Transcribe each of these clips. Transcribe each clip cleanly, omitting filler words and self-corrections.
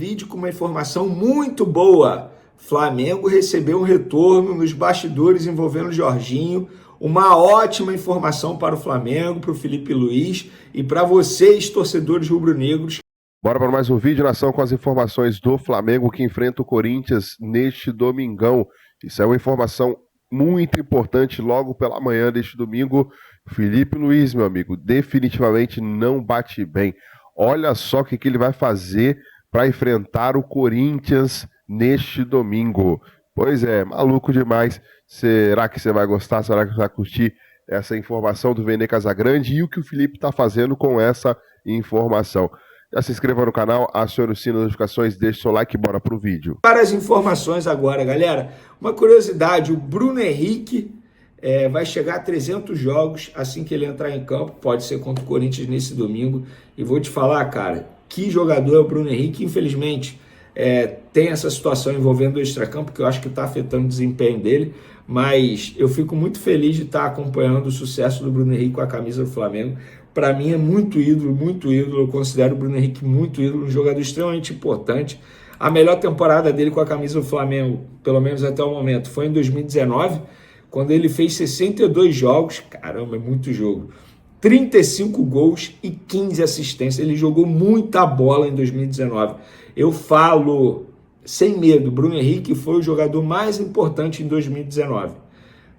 vídeo com uma informação muito boa. Flamengo recebeu um retorno nos bastidores envolvendo o Jorginho. Uma ótima informação para o Flamengo, para o Felipe Luiz e para vocês, torcedores rubro-negros. Bora para mais um vídeo, nação, com as informações do Flamengo que enfrenta o Corinthians neste domingão. Isso é uma informação muito importante logo pela manhã deste domingo. Felipe Luiz, meu amigo, definitivamente não bate bem. Olha só o que ele vai fazer para enfrentar o Corinthians neste domingo. Pois é, maluco demais. Será que você vai gostar? Será que você vai curtir essa informação do Vene Casagrande e o que o Felipe está fazendo com essa informação? Já se inscreva no canal, acione o sino das notificações, deixe seu like e bora pro vídeo. Para as informações agora, galera, uma curiosidade, o Bruno Henrique vai chegar a 300 jogos assim que ele entrar em campo, pode ser contra o Corinthians nesse domingo, e vou te falar, cara, que jogador é o Bruno Henrique. Infelizmente tem essa situação envolvendo o extracampo, que eu acho que está afetando o desempenho dele, mas eu fico muito feliz de estar acompanhando o sucesso do Bruno Henrique com a camisa do Flamengo. Para mim é muito ídolo, eu considero o Bruno Henrique muito ídolo, um jogador extremamente importante. A melhor temporada dele com a camisa do Flamengo, pelo menos até o momento, foi em 2019, quando ele fez 62 jogos, caramba, é muito jogo, 35 gols e 15 assistências, ele jogou muita bola em 2019. Eu falo sem medo, Bruno Henrique foi o jogador mais importante em 2019.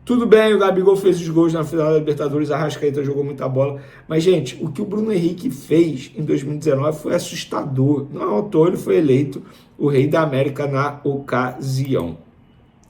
Tudo bem, o Gabigol fez os gols na final da Libertadores, a Arrascaeta jogou muita bola, mas, gente, o que o Bruno Henrique fez em 2019 foi assustador. Não à toa ele foi eleito o Rei da América na ocasião.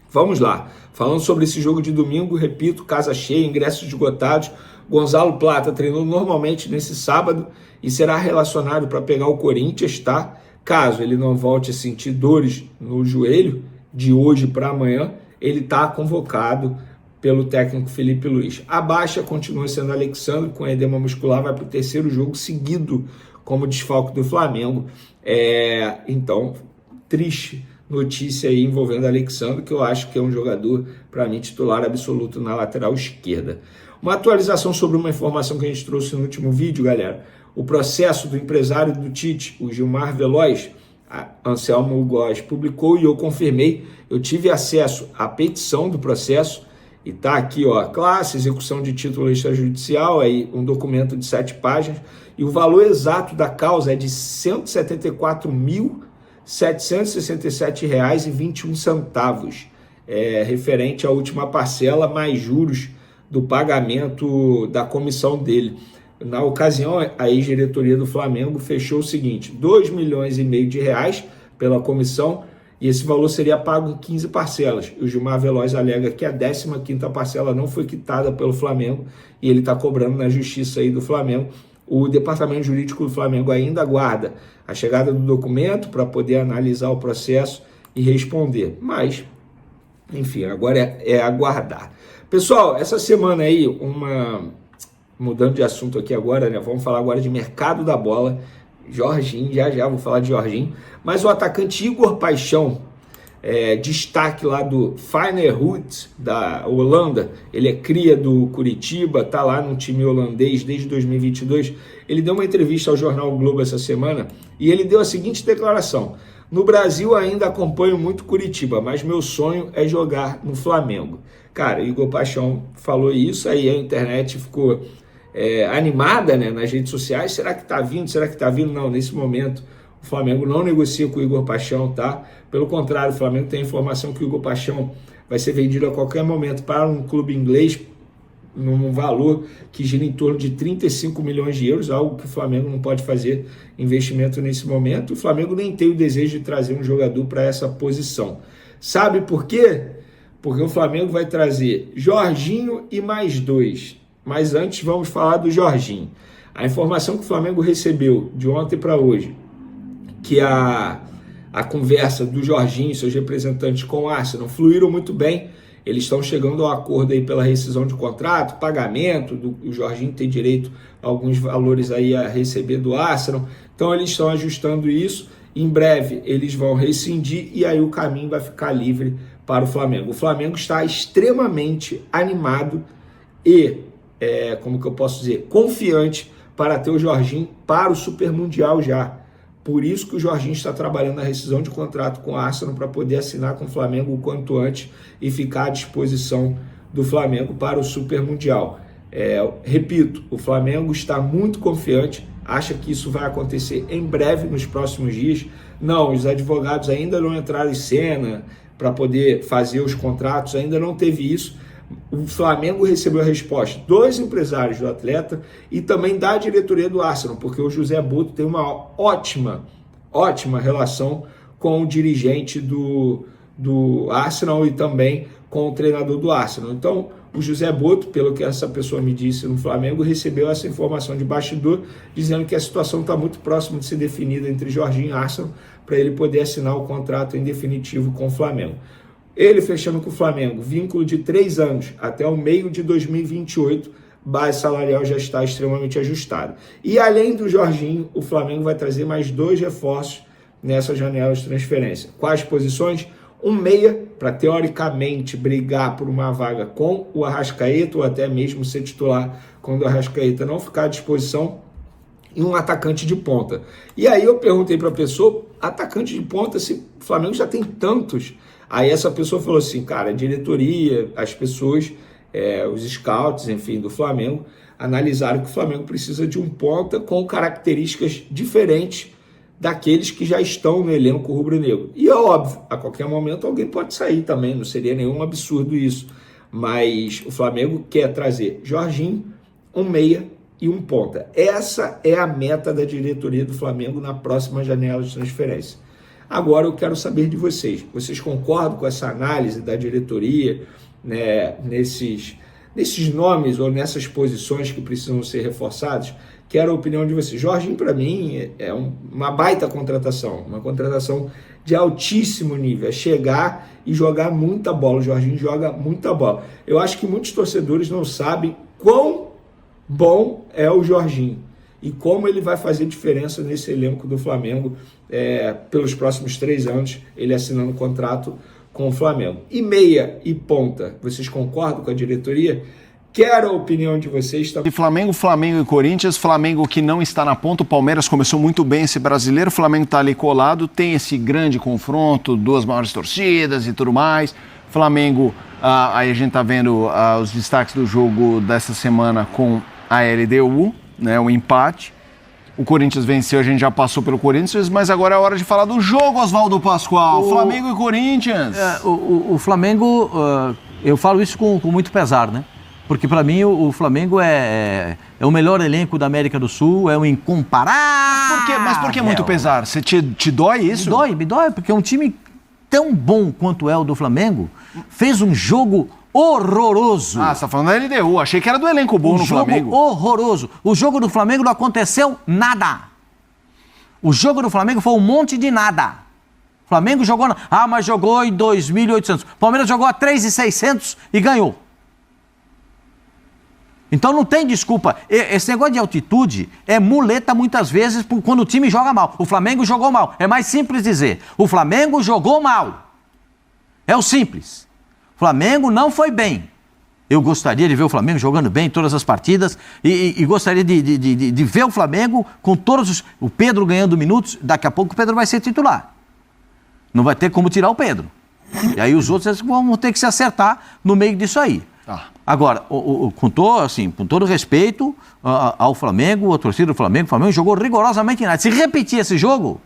Vamos lá, falando sobre esse jogo de domingo, repito, casa cheia, ingressos esgotados. Gonzalo Plata treinou normalmente nesse sábado e será relacionado para pegar o Corinthians, tá? Caso ele não volte a sentir dores no joelho, de hoje para amanhã, ele está convocado pelo técnico Felipe Luiz. A baixa continua sendo Alexandre, com edema muscular, vai para o terceiro jogo seguido como desfalque do Flamengo. Então, triste notícia aí envolvendo Alexandre, que eu acho que é um jogador, para mim, titular absoluto na lateral esquerda. Uma atualização sobre uma informação que a gente trouxe no último vídeo, galera. O processo do empresário do Tite, o Gilmar Veloz, a Anselmo Góes publicou e eu confirmei. Eu tive acesso à petição do processo e tá aqui, ó, classe, execução de título extrajudicial, aí um documento de 7 páginas, e o valor exato da causa é de R$ 174.767,21, referente à última parcela mais juros do pagamento da comissão dele. Na ocasião, a ex-diretoria do Flamengo fechou o seguinte: R$ 2,5 milhões pela comissão, e esse valor seria pago em 15 parcelas. O Gilmar Veloz alega que a 15ª parcela não foi quitada pelo Flamengo e ele está cobrando na justiça aí do Flamengo. O departamento jurídico do Flamengo ainda aguarda a chegada do documento para poder analisar o processo e responder. Mas, enfim, agora é aguardar. Pessoal, essa semana aí, mudando de assunto aqui agora, né? Vamos falar agora de mercado da bola. Jorginho, já vou falar de Jorginho, mas o atacante Igor Paixão, destaque lá do Feyenoord da Holanda, ele é cria do Curitiba, tá lá no time holandês desde 2022, ele deu uma entrevista ao jornal o Globo essa semana e ele deu a seguinte declaração: no Brasil ainda acompanho muito Curitiba, mas meu sonho é jogar no Flamengo. Cara, Igor Paixão falou isso, aí a internet ficou animada, né, nas redes sociais. Será que tá vindo? Será que tá vindo? Não, nesse momento o Flamengo não negocia com o Igor Paixão, tá? Pelo contrário, o Flamengo tem a informação que o Igor Paixão vai ser vendido a qualquer momento para um clube inglês num valor que gira em torno de 35 milhões de euros, algo que o Flamengo não pode fazer investimento nesse momento. O Flamengo nem tem o desejo de trazer um jogador para essa posição. Sabe por quê? Porque o Flamengo vai trazer Jorginho e mais 2. Mas antes vamos falar do Jorginho. A informação que o Flamengo recebeu de ontem para hoje, que a conversa do Jorginho e seus representantes com o Arsenal fluíram muito bem. Eles estão chegando ao acordo aí pela rescisão de contrato, pagamento, o Jorginho tem direito a alguns valores aí a receber do Arsenal. Então eles estão ajustando isso. Em breve eles vão rescindir e aí o caminho vai ficar livre para o Flamengo. O Flamengo está extremamente animado e como que eu posso dizer, confiante para ter o Jorginho para o Super Mundial já. Por isso que o Jorginho está trabalhando na rescisão de contrato com o Arsenal para poder assinar com o Flamengo o quanto antes e ficar à disposição do Flamengo para o Super Mundial. Repito, o Flamengo está muito confiante, acha que isso vai acontecer em breve, nos próximos dias. Não, os advogados ainda não entraram em cena para poder fazer os contratos, ainda não teve isso. O Flamengo recebeu a resposta dos empresários do atleta e também da diretoria do Arsenal, porque o José Botto tem uma ótima relação com o dirigente do Arsenal e também com o treinador do Arsenal. Então, o José Botto, pelo que essa pessoa me disse no Flamengo, recebeu essa informação de bastidor, dizendo que a situação está muito próxima de ser definida entre Jorginho e Arsenal, para ele poder assinar o contrato em definitivo com o Flamengo. Ele fechando com o Flamengo, vínculo de 3 anos até o meio de 2028, base salarial já está extremamente ajustada. E além do Jorginho, o Flamengo vai trazer mais 2 reforços nessa janela de transferência. Quais posições? Um meia, para teoricamente brigar por uma vaga com o Arrascaeta, ou até mesmo ser titular quando o Arrascaeta não ficar à disposição, e um atacante de ponta. E aí eu perguntei para a pessoa, atacante de ponta, se o Flamengo já tem tantos. Aí essa pessoa falou assim, cara, a diretoria, as pessoas, os scouts, enfim, do Flamengo, analisaram que o Flamengo precisa de um ponta com características diferentes daqueles que já estão no elenco rubro-negro. E é óbvio, a qualquer momento alguém pode sair também, não seria nenhum absurdo isso. Mas o Flamengo quer trazer Jorginho, um meia e um ponta. Essa é a meta da diretoria do Flamengo na próxima janela de transferência. Agora eu quero saber de vocês. Vocês concordam com essa análise da diretoria, né, nesses nomes ou nessas posições que precisam ser reforçados? Quero a opinião de vocês. Jorginho, para mim, é uma baita contratação, uma contratação de altíssimo nível. É chegar e jogar muita bola. O Jorginho joga muita bola. Eu acho que muitos torcedores não sabem quão bom é o Jorginho e como ele vai fazer diferença nesse elenco do Flamengo pelos próximos 3 anos, ele assinando um contrato com o Flamengo. E meia e ponta, vocês concordam com a diretoria? Quero a opinião de vocês. De Flamengo e Corinthians, Flamengo que não está na ponta, o Palmeiras começou muito bem esse brasileiro, o Flamengo está ali colado, tem esse grande confronto, 2 maiores torcidas e tudo mais. Flamengo, aí a gente está vendo os destaques do jogo dessa semana com a LDU, né, o empate. O Corinthians venceu, a gente já passou pelo Corinthians, mas agora é hora de falar do jogo, Oswaldo Pascoal. Flamengo e Corinthians. O Flamengo, eu falo isso com muito pesar, né? Porque para mim o Flamengo é o melhor elenco da América do Sul, é um incomparável. Mas por que muito pesar? Você te dói isso? Me dói, porque é um time tão bom quanto é o do Flamengo, fez um jogo horroroso. Você tá falando da LDU, achei que era do elenco bom no Flamengo. Um jogo horroroso. O jogo do Flamengo não aconteceu nada. O jogo do Flamengo foi um monte de nada. O Flamengo jogou... mas jogou em 2.800. O Palmeiras jogou a 3.600 e ganhou. Então não tem desculpa. Esse negócio de altitude é muleta muitas vezes quando o time joga mal. O Flamengo jogou mal. É mais simples dizer. O Flamengo jogou mal. É o simples. O Flamengo não foi bem. Eu gostaria de ver o Flamengo jogando bem em todas as partidas e gostaria de ver o Flamengo com todos o Pedro ganhando minutos. Daqui a pouco o Pedro vai ser titular. Não vai ter como tirar o Pedro. E aí os outros vão ter que se acertar no meio disso aí. Agora, com todo respeito ao Flamengo, a torcida do Flamengo, o Flamengo jogou rigorosamente nada. Se repetir esse jogo,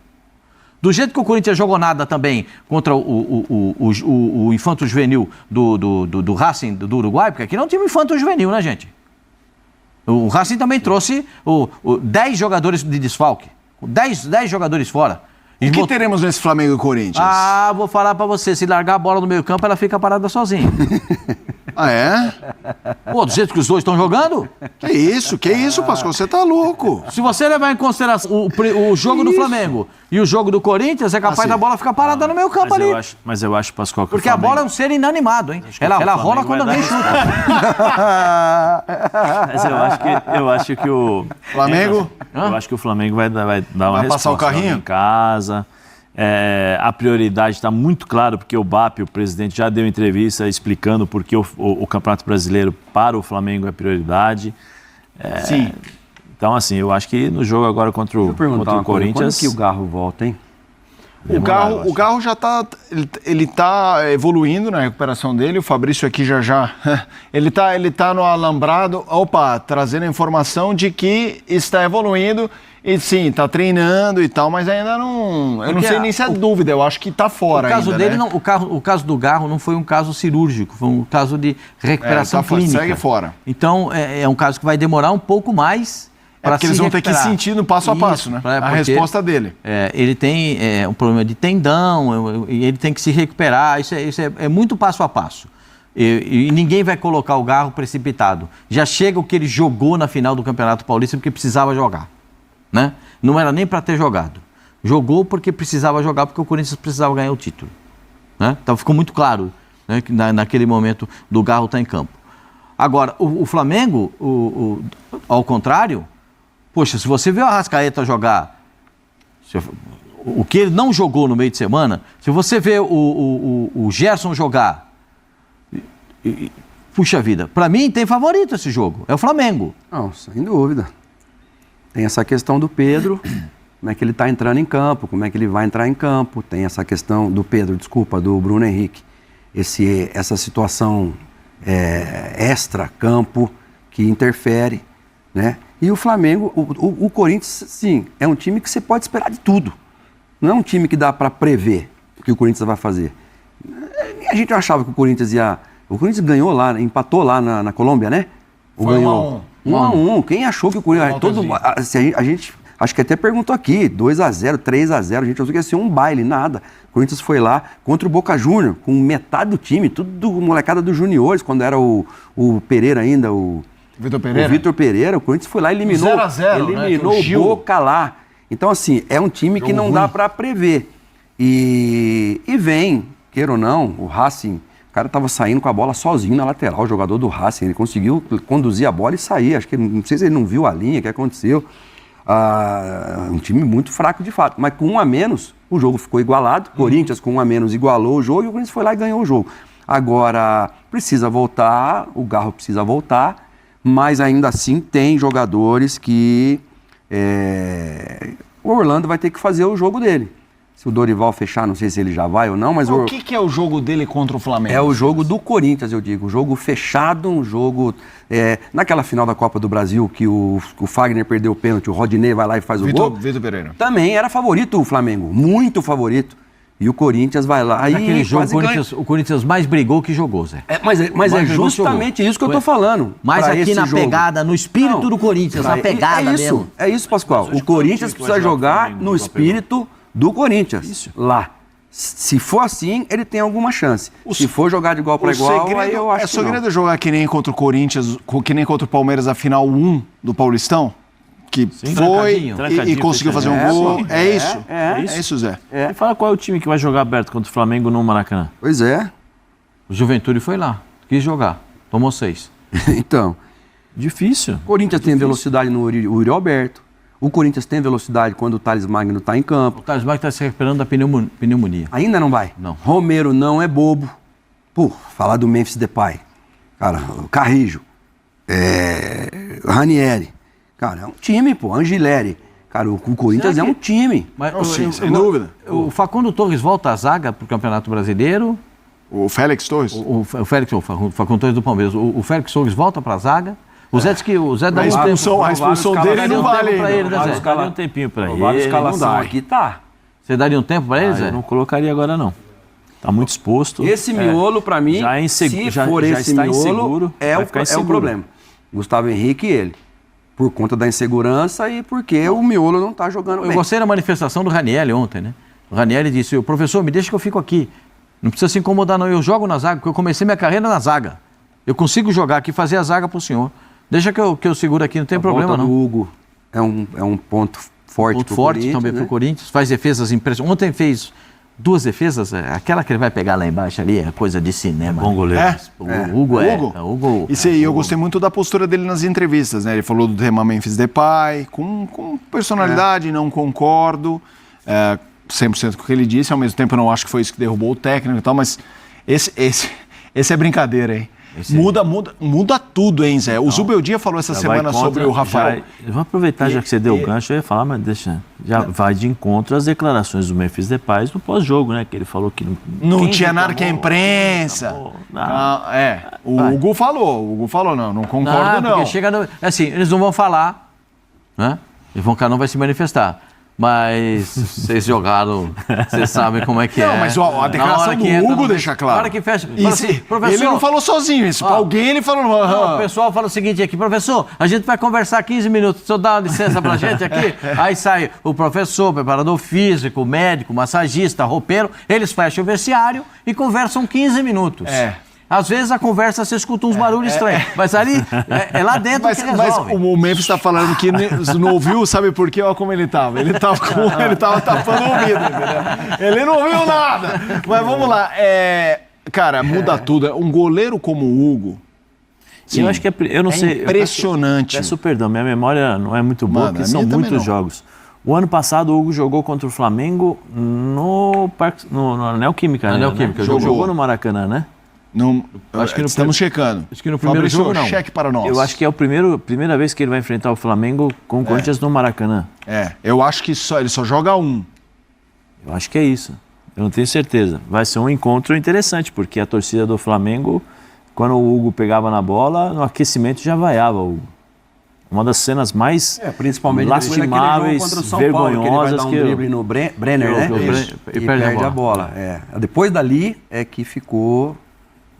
do jeito que o Corinthians jogou nada também contra o infanto juvenil do Racing do Uruguai, porque aqui não é um time infanto juvenil, né, gente? O Racing também trouxe 10 jogadores de desfalque, 10 jogadores fora. O que teremos nesse Flamengo e Corinthians? Vou falar pra você, se largar a bola no meio campo, ela fica parada sozinha. Do jeito que os dois estão jogando? Que isso, Pascoal, você tá louco. Se você levar em consideração o jogo do Flamengo e o jogo do Corinthians, é capaz da bola ficar parada no meio campo ali. Mas eu acho, Pascoal, que porque a bola é um ser inanimado, hein? Ela rola quando alguém chuta. Mas eu acho que o... Flamengo? Eu acho que o Flamengo vai dar uma resposta. Passar o carrinho? Em casa. A prioridade está muito claro, porque o BAP, o presidente, já deu entrevista explicando por que o Campeonato Brasileiro para o Flamengo é prioridade. Sim. Então, assim, eu acho que no jogo agora contra o Corinthians... Quando que o Garro volta, hein? O Garro já está ele tá evoluindo na recuperação dele, o Fabrício aqui já ele tá no alambrado, trazendo a informação de que está evoluindo e sim, está treinando e tal, mas ainda não, eu não sei nem se é dúvida, eu acho que está fora ainda. O caso dele, né? O caso do Garro não foi um caso cirúrgico, foi um caso de recuperação clínica. Segue fora. Então, é um caso que vai demorar um pouco mais. Porque eles vão ter que sentir no passo a passo, né? A resposta dele. Ele tem um problema de tendão, e ele tem que se recuperar, isso é muito passo a passo. E ninguém vai colocar o Garro precipitado. Já chega o que ele jogou na final do Campeonato Paulista porque precisava jogar, né? Não era nem para ter jogado. Jogou porque precisava jogar, porque o Corinthians precisava ganhar o título, né? Então ficou muito claro, né, que naquele momento do Garro estar em campo. Agora, o Flamengo, ao contrário... Poxa, se você vê o Arrascaeta jogar, o que ele não jogou no meio de semana, se você vê o Gerson jogar, puxa vida, para mim tem favorito esse jogo, é o Flamengo. Não, sem dúvida. Tem essa questão do Pedro, como é que ele está entrando em campo, como é que ele vai entrar em campo, tem essa questão do do Bruno Henrique, essa situação extra-campo que interfere, né? E o Flamengo, o Corinthians, sim, é um time que você pode esperar de tudo. Não é um time que dá para prever o que o Corinthians vai fazer. A gente achava que o Corinthians ia... O Corinthians ganhou lá, empatou lá na Colômbia, né? Foi 1-1. Quem achou que o Corinthians... A gente acho que até perguntou aqui, 2-0, 3-0, a gente achou que ia ser um baile, nada. O Corinthians foi lá contra o Boca Júnior, com metade do time, tudo molecada dos juniores, quando era o Pereira ainda, o Vitor Pereira, o Corinthians foi lá e eliminou 0-0, eliminou né? o Boca lá. Então, assim, é um time que não dá para prever. E vem, queira ou não, o Racing, o cara estava saindo com a bola sozinho na lateral, o jogador do Racing, ele conseguiu conduzir a bola e sair. Acho que, não sei se ele não viu a linha, o que aconteceu. Um time muito fraco de fato, mas com 1 a menos, o jogo ficou igualado. Corinthians com 1 a menos igualou o jogo e o Corinthians foi lá e ganhou o jogo. Agora, precisa voltar, o Garro precisa voltar, mas ainda assim tem jogadores que o Orlando vai ter que fazer o jogo dele. Se o Dorival fechar, não sei se ele já vai ou não, mas... O que é o jogo dele contra o Flamengo? É o jogo do Corinthians, eu digo. Um jogo fechado, um jogo... naquela final da Copa do Brasil, que o Fagner perdeu o pênalti, o Rodinei vai lá e faz o gol. Vitor Pereira. Também era favorito o Flamengo, muito favorito. E o Corinthians vai lá Naquele e jogo, quase o Corinthians mais brigou que jogou, Zé. Mas é justamente isso que eu tô falando. Mas aqui na jogo. pegada, no espírito do Corinthians, na pegada mesmo. É isso, Pascoal. O Corinthians precisa jogar no espírito do Corinthians. Isso. Lá. Se for assim, ele tem alguma chance. Se for jogar de igual para igual, aí eu acho que segredo é jogar que nem contra o Corinthians, que nem contra o Palmeiras, a final 1 do Paulistão? Que foi e conseguiu fazer um gol. É isso, Zé. E fala qual é o time que vai jogar aberto contra o Flamengo no Maracanã. Pois é. O Juventude foi lá, quis jogar, tomou 6. Então. Difícil. O Corinthians tem velocidade no Yuri Alberto. O Corinthians tem velocidade quando o Thales Magno está em campo. O Thales Magno está se recuperando da pneumonia. Ainda não vai? Não. Romero não é bobo. Pô, falar do Memphis Depay. Cara, o Carrijo. Ranieri. Cara, é um time, pô. Angileri. Cara, o Corinthians é um time. Mas, sem dúvida. O Facundo Torres volta à zaga para o Campeonato Brasileiro. O Félix Torres? O Facundo Torres do Palmeiras. O Félix Torres volta para a zaga. O Zé dá a expulsão dele não vale ainda. Daria um tempinho para ele. A escalação aqui tá. Você daria um tempo para ele, Zé? Eu não colocaria agora, não. Tá muito exposto. Esse miolo, para mim, se for esse miolo, é o problema. Gustavo Henrique e ele. Por conta da insegurança e porque o miolo não tá jogando bem. Eu gostei da manifestação do Ranieri ontem, né? O Ranieri disse, professor, me deixa que eu fico aqui. Não precisa se incomodar, não. Eu jogo na zaga, porque eu comecei minha carreira na zaga. Eu consigo jogar aqui, fazer a zaga pro senhor. Deixa que eu seguro aqui, não tem problema, não. O Hugo é um ponto forte pro Corinthians, também, né? Pro Corinthians. Faz defesas impressionantes. Ontem fez 2 defesas. Aquela que ele vai pegar lá embaixo ali é coisa de cinema. Bom goleiro. O Hugo Isso aí, eu gostei muito da postura dele nas entrevistas, né? Ele falou do tema Memphis Depay, com personalidade, não concordo. 100% com o que ele disse. Ao mesmo tempo, eu não acho que foi isso que derrubou o técnico e tal, mas esse é brincadeira, hein? Muda tudo, hein, Zé? O Zubeldia falou essa semana sobre o Rafael. Eu vou aproveitar, já que você deu o gancho, eu ia falar, mas deixa. Já vai de encontro às declarações do Memphis Depay no pós-jogo, né? Que ele falou que não tinha nada que a imprensa. O Hugo falou, não concordo, não. Porque chega assim, eles não vão falar, né? Cada um vai se manifestar. Mas vocês jogaram, vocês sabem como é que é. Não, mas a declaração do Hugo deixa claro. Na hora que fecha. Professor, ele não falou sozinho isso. Pra alguém ele falou. Não, o pessoal fala o seguinte aqui, professor, a gente vai conversar 15 minutos, o senhor dá uma licença pra gente aqui? Aí sai o professor, preparador físico, médico, massagista, roupeiro, eles fecham o vestiário e conversam 15 minutos. Às vezes a conversa você escuta uns barulhos estranhos, mas ali é lá dentro que resolve. Mas o Memphis está falando que não ouviu, sabe por quê? Olha como ele estava. Ele tava tapando o ouvido, entendeu? Ele não ouviu nada. Mas vamos lá. Cara, muda tudo. Um goleiro como o Hugo... Sim, eu acho que eu não sei. Impressionante. Peço perdão, minha memória não é muito boa, porque são muitos jogos. O ano passado o Hugo jogou contra o Flamengo no Neoquímica, né? Neoquímica, jogou no Maracanã, né? Não, acho que estamos checando. Acho que no primeiro jogo não. Cheque para nós. Eu acho que é a primeira vez que ele vai enfrentar o Flamengo com o Corinthians no Maracanã. Eu acho que ele só joga um. Eu acho que é isso. Eu não tenho certeza. Vai ser um encontro interessante, porque a torcida do Flamengo, quando o Hugo pegava na bola, no aquecimento já vaiava o Hugo. Uma das cenas mais principalmente lastimáveis, contra o São vergonhosas Paulo, que ele vai dar um drible no Brenner, né? E perde a bola. Depois dali é que ficou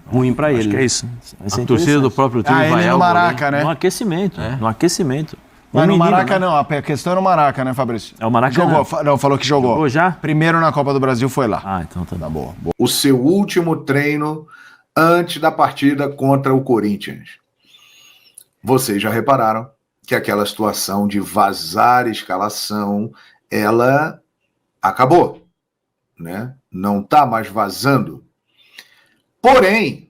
ruim pra ele. Acho que é isso. A torcida do próprio time vai no Maraca, né? No aquecimento. No aquecimento. Mas no Maraca não, a questão é no Maraca, né, Fabrício? É o Maracanã. Jogou, não, falou que jogou. Jogou já? Primeiro na Copa do Brasil foi lá. Então tá boa. O seu último treino antes da partida contra o Corinthians. Vocês já repararam que aquela situação de vazar escalação, ela acabou, né? Não está mais vazando. Porém,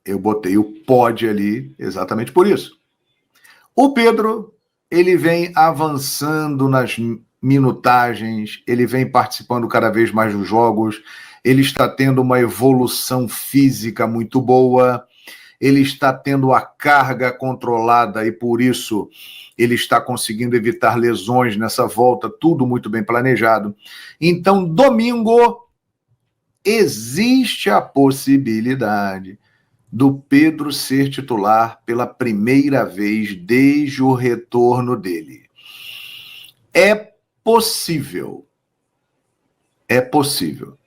eu botei o pode ali exatamente por isso. O Pedro, ele vem avançando nas minutagens, ele vem participando cada vez mais dos jogos, ele está tendo uma evolução física muito boa, ele está tendo a carga controlada e, por isso, ele está conseguindo evitar lesões nessa volta, tudo muito bem planejado. Então, domingo, existe a possibilidade do Pedro ser titular pela primeira vez desde o retorno dele. É possível. É possível.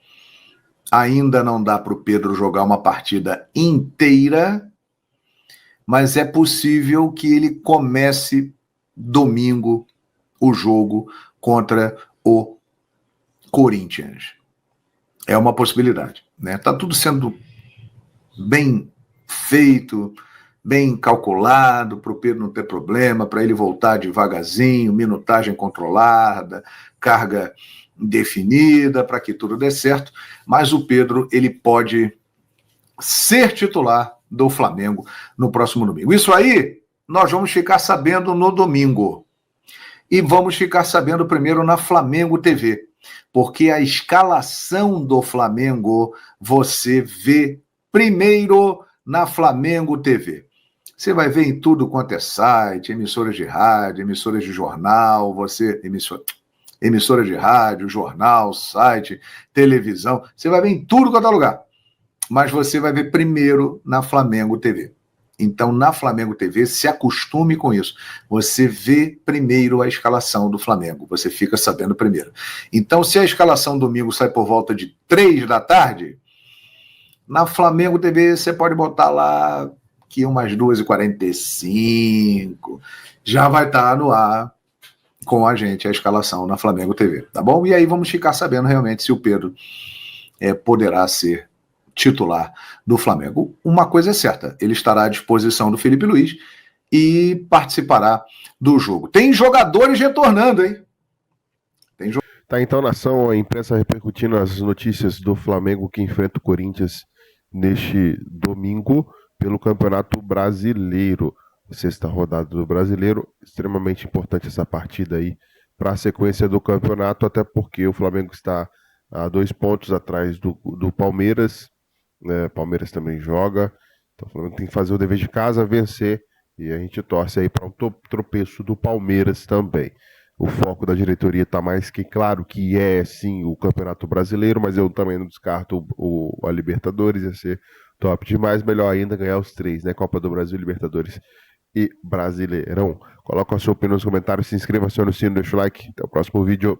Ainda não dá para o Pedro jogar uma partida inteira, mas é possível que ele comece domingo o jogo contra o Corinthians. É uma possibilidade, né? Tá tudo sendo bem feito, bem calculado, para o Pedro não ter problema, para ele voltar devagarzinho, minutagem controlada, carga definida, para que tudo dê certo, mas o Pedro, ele pode ser titular do Flamengo no próximo domingo. Isso aí, nós vamos ficar sabendo no domingo. E vamos ficar sabendo primeiro na Flamengo TV, porque a escalação do Flamengo você vê primeiro na Flamengo TV. Você vai ver em tudo quanto é site, emissoras de rádio, emissoras de jornal, emissoras de rádio, jornal, site, televisão, você vai ver em tudo quanto é lugar. Mas você vai ver primeiro na Flamengo TV. Então, na Flamengo TV, se acostume com isso. Você vê primeiro a escalação do Flamengo. Você fica sabendo primeiro. Então, se a escalação domingo sai por volta de 3 da tarde, na Flamengo TV você pode botar lá que umas 2h45. Já vai estar no ar com a gente a escalação na Flamengo TV, tá bom? E aí vamos ficar sabendo realmente se o Pedro poderá ser titular do Flamengo. Uma coisa é certa, ele estará à disposição do Felipe Luiz e participará do jogo. Tem jogadores retornando, hein? Tá, então, nação, a imprensa repercutindo as notícias do Flamengo que enfrenta o Corinthians neste domingo pelo Campeonato Brasileiro. Sexta rodada do Brasileiro, extremamente importante essa partida aí para a sequência do campeonato, até porque o Flamengo está a 2 pontos atrás do Palmeiras né? Palmeiras também joga. Então o Flamengo tem que fazer o dever de casa, vencer, e a gente torce aí para um tropeço do Palmeiras também. O foco da diretoria está mais que claro que é sim o Campeonato Brasileiro, mas eu também não descarto a Libertadores, ia ser top demais, melhor ainda ganhar os 3, né? Copa do Brasil, Libertadores e Brasileirão. Coloca a sua opinião nos comentários, se inscreva, acione o sino, deixa o like. Até o próximo vídeo.